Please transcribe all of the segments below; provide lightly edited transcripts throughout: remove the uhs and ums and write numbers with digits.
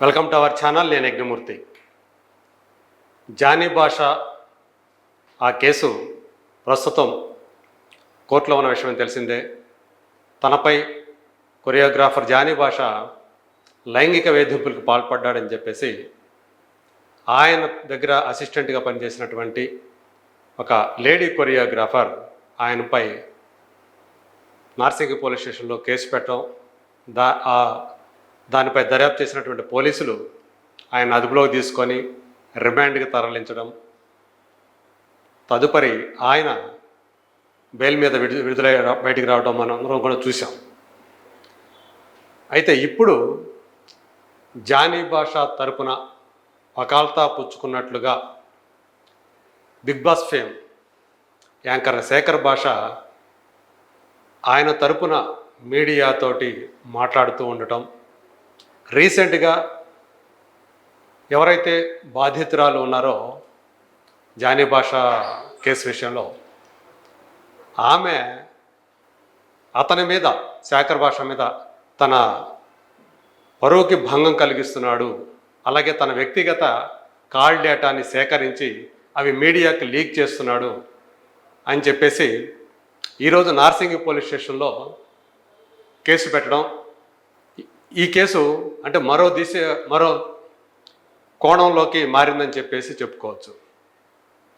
Welcome to our channel. నేను Yagnamurthy. Johnny భాష ఆ కేసు ప్రస్తుతం కోర్టులో ఉన్న విషయం తెలిసిందే. తనపై కొరియోగ్రాఫర్ జానీ భాష లైంగిక వేధింపులకు పాల్పడ్డాడని చెప్పేసి ఆయన దగ్గర అసిస్టెంట్గా పనిచేసినటువంటి ఒక లేడీ కొరియోగ్రాఫర్ ఆయనపై నార్సింగి పోలీస్ స్టేషన్లో కేసు పెట్టడం, దానిపై దర్యాప్తు చేసినటువంటి పోలీసులు ఆయన అదుపులోకి తీసుకొని రిమాండ్కి తరలించడం, తదుపరి ఆయన బెయిల్ మీద విడుదల బయటికి రావడం మనం అందరం కూడా చూసాం. అయితే ఇప్పుడు జానీ భాష తరపున వకాల్తా పుచ్చుకున్నట్లుగా Bigg Boss fame anchor Shekhar Basha ఆయన తరపున మీడియాతోటి మాట్లాడుతూ ఉండటం, రీసెంట్గా ఎవరైతే బాధితురాలు ఉన్నారో జానీ భాష కేసు విషయంలో ఆమె అతని మీద, శేఖర్ భాష మీద తన పరువుకి భంగం కలిగిస్తున్నాడు, అలాగే తన వ్యక్తిగత కాల్ డేటాని సేకరించి అవి మీడియాకి లీక్ చేస్తున్నాడు అని చెప్పేసి ఈరోజు నార్సింగి పోలీస్ స్టేషన్లో కేసు పెట్టడం. ఈ కేసు అంటే మరో కోణంలోకి మారిందని చెప్పేసి చెప్పుకోవచ్చు.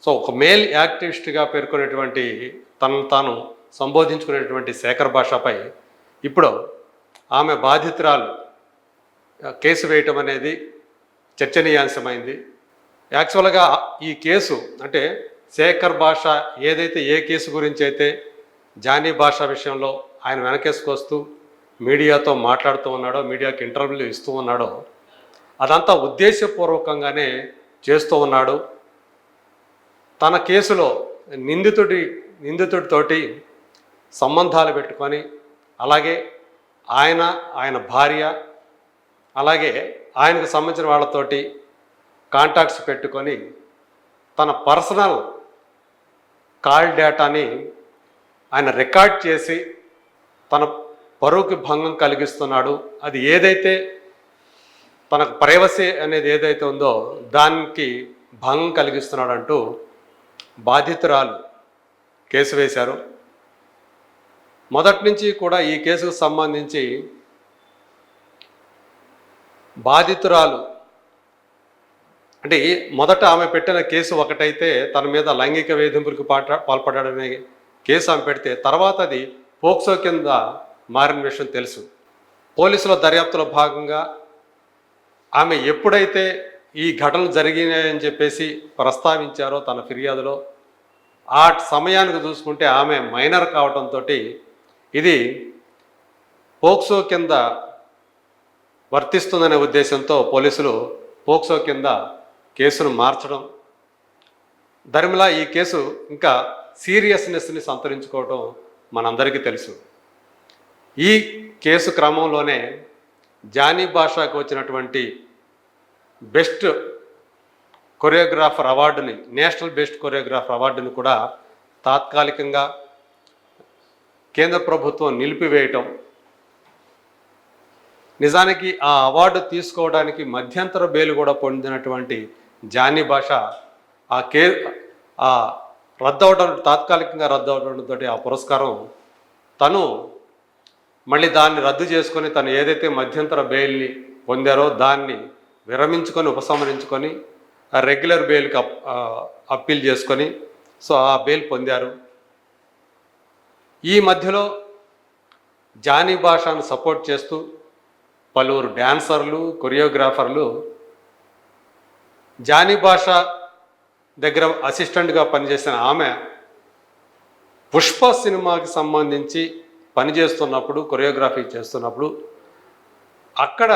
సో ఒక మేల్ యాక్టివిస్ట్గా పేర్కొనేటువంటి తనను తాను సంబోధించుకునేటువంటి శేఖర్ భాషపై ఇప్పుడు ఆమె బాధితురాలు కేసు వేయటం అనేది చర్చనీయాంశమైంది. యాక్చువల్గా ఈ కేసు అంటే శేఖర్ భాష ఏదైతే ఏ కేసు గురించి అయితే జానీ భాష విషయంలో ఆయన వెనకేసుకొస్తూ మీడియాతో మాట్లాడుతూ ఉన్నాడో, మీడియాకి ఇంటర్వ్యూలు ఇస్తూ ఉన్నాడో, అదంతా ఉద్దేశపూర్వకంగానే చేస్తూ ఉన్నాడు. తన కేసులో నిందితుడితోటి సంబంధాలు పెట్టుకొని, అలాగే ఆయన భార్య, అలాగే ఆయనకు సంబంధించిన వాళ్ళతోటి కాంటాక్ట్స్ పెట్టుకొని తన పర్సనల్ కాల్ డేటాని ఆయన రికార్డ్ చేసి తన పరువుకి భంగం కలిగిస్తున్నాడు. అది ఏదైతే తనకు ప్రైవసీ అనేది ఏదైతే ఉందో దానికి భంగం కలిగిస్తున్నాడు అంటూ బాధితురాలు కేసు వేశారు. మొదటి నుంచి కూడా ఈ కేసుకు సంబంధించి బాధితురాలు అంటే మొదట ఆమె పెట్టిన కేసు ఒకటైతే తన మీద లైంగిక వేధింపులకు పాల్పడ్డాడనే కేసు ఆమె పెడితే, తర్వాత అది పోక్సో కింద మారిన విషయం తెలుసు. పోలీసుల దర్యాప్తులో భాగంగా ఆమె ఎప్పుడైతే ఈ ఘటనలు జరిగినాయని చెప్పేసి ప్రస్తావించారో తన ఫిర్యాదులో, ఆ సమయానికి చూసుకుంటే ఆమె మైనర్ కావడంతో ఇది పోక్సో కింద వర్తిస్తుందనే ఉద్దేశంతో పోలీసులు పోక్సో కింద కేసును మార్చడం, దరిమిలా ఈ కేసు ఇంకా సీరియస్నెస్ని సంతరించుకోవడం మనందరికీ తెలుసు. ఈ కేసు క్రమంలోనే జానీ భాషకు వచ్చినటువంటి బెస్ట్ కొరియోగ్రాఫర్ అవార్డుని, నేషనల్ బెస్ట్ కొరియోగ్రాఫర్ అవార్డుని కూడా తాత్కాలికంగా కేంద్ర ప్రభుత్వం నిలిపివేయటం, నిజానికి ఆ అవార్డు తీసుకోవడానికి మధ్యంతర బెయిల్ కూడా పొందినటువంటి జానీ భాష తాత్కాలికంగా రద్దు అవడంతో ఆ పురస్కారం తను మళ్ళీ దాన్ని రద్దు చేసుకొని తను ఏదైతే మధ్యంతర బెయిల్ని పొందారో దాన్ని విరమించుకొని ఉపసంహరించుకొని ఆ రెగ్యులర్ బెయిల్కి అప్పీల్ చేసుకొని సో ఆ బెయిల్ పొందారు. ఈ మధ్యలో జానీ భాషను సపోర్ట్ చేస్తూ పలువురు డ్యాన్సర్లు, కొరియోగ్రాఫర్లు జానీ భాష దగ్గర అసిస్టెంట్గా పనిచేసిన ఆమె పుష్ప సినిమాకి సంబంధించి పనిచేస్తున్నప్పుడు, కొరియోగ్రఫీ చేస్తున్నప్పుడు అక్కడ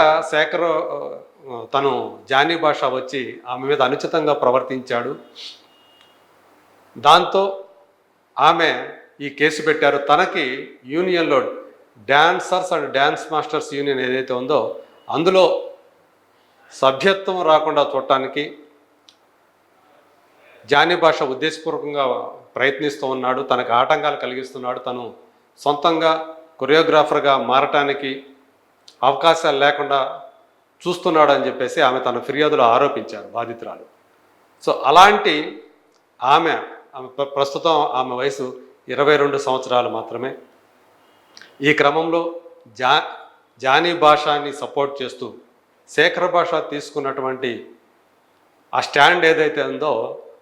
తను జానీ భాష వచ్చి ఆమె మీద అనుచితంగా ప్రవర్తించాడు. దాంతో ఆమె ఈ కేసు పెట్టారు. తనకి యూనియన్లో dancers and dance masters union ఏదైతే ఉందో అందులో సభ్యత్వం రాకుండా చూడటానికి జానీ భాష ఉద్దేశపూర్వకంగా ప్రయత్నిస్తూ ఉన్నాడు, తనకు ఆటంకాలు కలిగిస్తున్నాడు. తను సొంతంగా కొరియోగ్రాఫర్గా మారటానికి అవకాశాలు లేకుండా చూస్తున్నాడు అని చెప్పేసి ఆమె తన ఫిర్యాదులో ఆరోపించారు బాధితురాలు. సో అలాంటి ఆమె ప్రస్తుతం ఆమె వయసు 22 సంవత్సరాలు మాత్రమే. ఈ క్రమంలో జానీ భాషాని సపోర్ట్ చేస్తూ శేఖర్ భాష తీసుకున్నటువంటి ఆ స్టాండ్ ఏదైతే ఉందో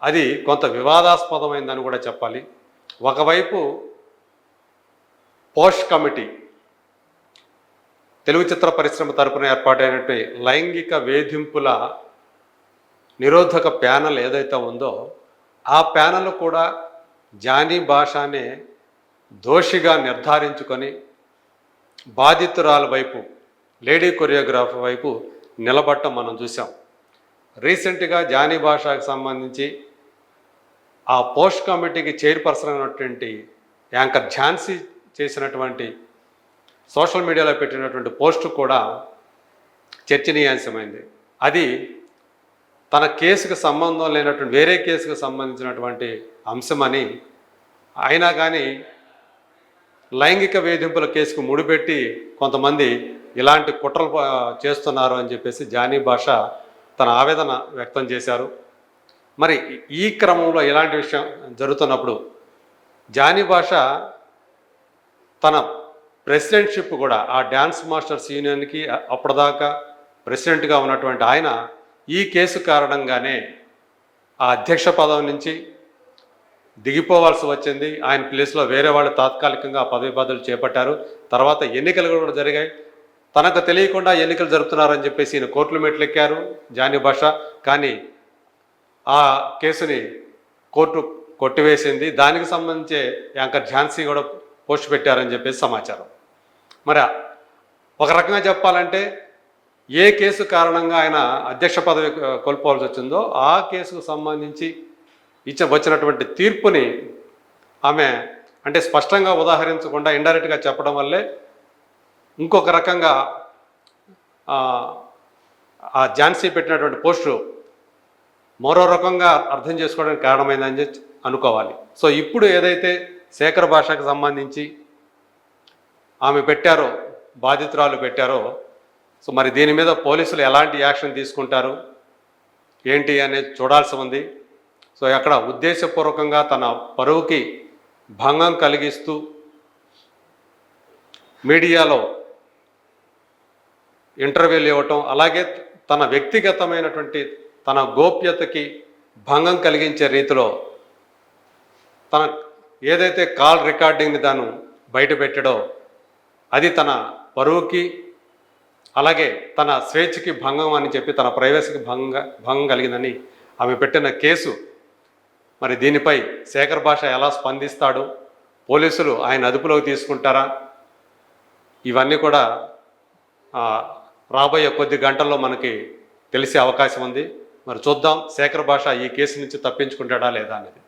అది కొంత వివాదాస్పదమైందని కూడా చెప్పాలి. ఒకవైపు పోష్ కమిటీ, తెలుగు చిత్ర పరిశ్రమ తరపున ఏర్పాటైనటువంటి లైంగిక వేధింపుల నిరోధక ప్యానెల్ ఏదైతే ఉందో ఆ ప్యానెల్ కూడా జానీ భాషానే దోషిగా నిర్ధారించుకొని బాధితురాల వైపు, లేడీ కొరియోగ్రాఫర్ వైపు నిలబడటం మనం చూసాం. రీసెంట్గా జానీ భాషకు సంబంధించి ఆ పోస్ట్ కమిటీకి చైర్పర్సన్ అయినటువంటి యాంకర్ ఝాన్సీ చేసినటువంటి సోషల్ మీడియాలో పెట్టినటువంటి పోస్టు కూడా చర్చనీయాంశమైంది. అది తన కేసుకు సంబంధం లేనటువంటి వేరే కేసుకు సంబంధించినటువంటి అంశమని, అయినా కానీ లైంగిక వేధింపుల కేసుకు ముడిపెట్టి కొంతమంది ఇలాంటి కుట్రలు చేస్తున్నారు అని చెప్పేసి జానీ భాష తన ఆవేదన వ్యక్తం చేశారు. మరి ఈ క్రమంలో ఇలాంటి విషయం జరుగుతున్నప్పుడు జానీ భాష తన ప్రెసిడెంట్షిప్ కూడా ఆ డ్యాన్స్ మాస్టర్స్ యూనియన్కి అప్పటిదాకా ప్రెసిడెంట్గా ఉన్నటువంటి ఆయన ఈ కేసు కారణంగానే ఆ అధ్యక్ష పదవి నుంచి దిగిపోవాల్సి వచ్చింది. ఆయన ప్లేస్లో వేరే వాళ్ళు తాత్కాలికంగా ఆ పదవి పదవులు చేపట్టారు. తర్వాత ఎన్నికలు కూడా జరిగాయి. తనకు తెలియకుండా ఎన్నికలు జరుపుతున్నారని చెప్పేసి ఈయన కోర్టుల మెట్లెక్కారు జానీ భాష. కానీ ఆ కేసుని కోర్టు కొట్టివేసింది. దానికి సంబంధించే యాంకర్ ఝాన్సీ కూడా పోస్ట్ పెట్టారని చెప్పేసి సమాచారం. మరి ఒక రకంగా చెప్పాలంటే ఏ కేసు కారణంగా ఆయన అధ్యక్ష పదవి కోల్పోవాల్సి వచ్చిందో ఆ కేసుకు సంబంధించి వచ్చినటువంటి తీర్పుని ఆమె అంటే స్పష్టంగా ఉదాహరించకుండా ఇండైరెక్ట్గా చెప్పడం వల్లే ఇంకొక రకంగా ఆ ఝాన్సీ పెట్టినటువంటి పోస్టు మరో రకంగా అర్థం చేసుకోవడానికి కారణమైందని అనుకోవాలి. సో ఇప్పుడు ఏదైతే శేఖర్ భాషకు సంబంధించి ఆమె పెట్టారో, బాధితురాలు పెట్టారో, సో మరి దీని మీద పోలీసులు ఎలాంటి యాక్షన్ తీసుకుంటారు ఏంటి అనేది చూడాల్సి ఉంది. సో అక్కడ ఉద్దేశపూర్వకంగా తన పరువుకి భంగం కలిగిస్తూ మీడియాలో ఇంటర్వ్యూలు ఇవ్వటం, అలాగే తన వ్యక్తిగతమైనటువంటి తన గోప్యతకి భంగం కలిగించే రీతిలో తన ఏదైతే కాల్ రికార్డింగ్ని తాను బయట పెట్టడో అది తన పరువుకి అలాగే తన స్వేచ్ఛకి భంగం అని చెప్పి తన ప్రైవసీకి భంగం కలిగిందని ఆమె పెట్టిన కేసు. మరి దీనిపై శేఖర్ భాష ఎలా స్పందిస్తాడు, పోలీసులు ఆయన అదుపులోకి తీసుకుంటారా, ఇవన్నీ కూడా రాబోయే కొద్ది గంటల్లో మనకి తెలిసే అవకాశం ఉంది. మరి చూద్దాం శేఖర్ భాష ఈ కేసు నుంచి తప్పించుకుంటాడా లేదా అనేది.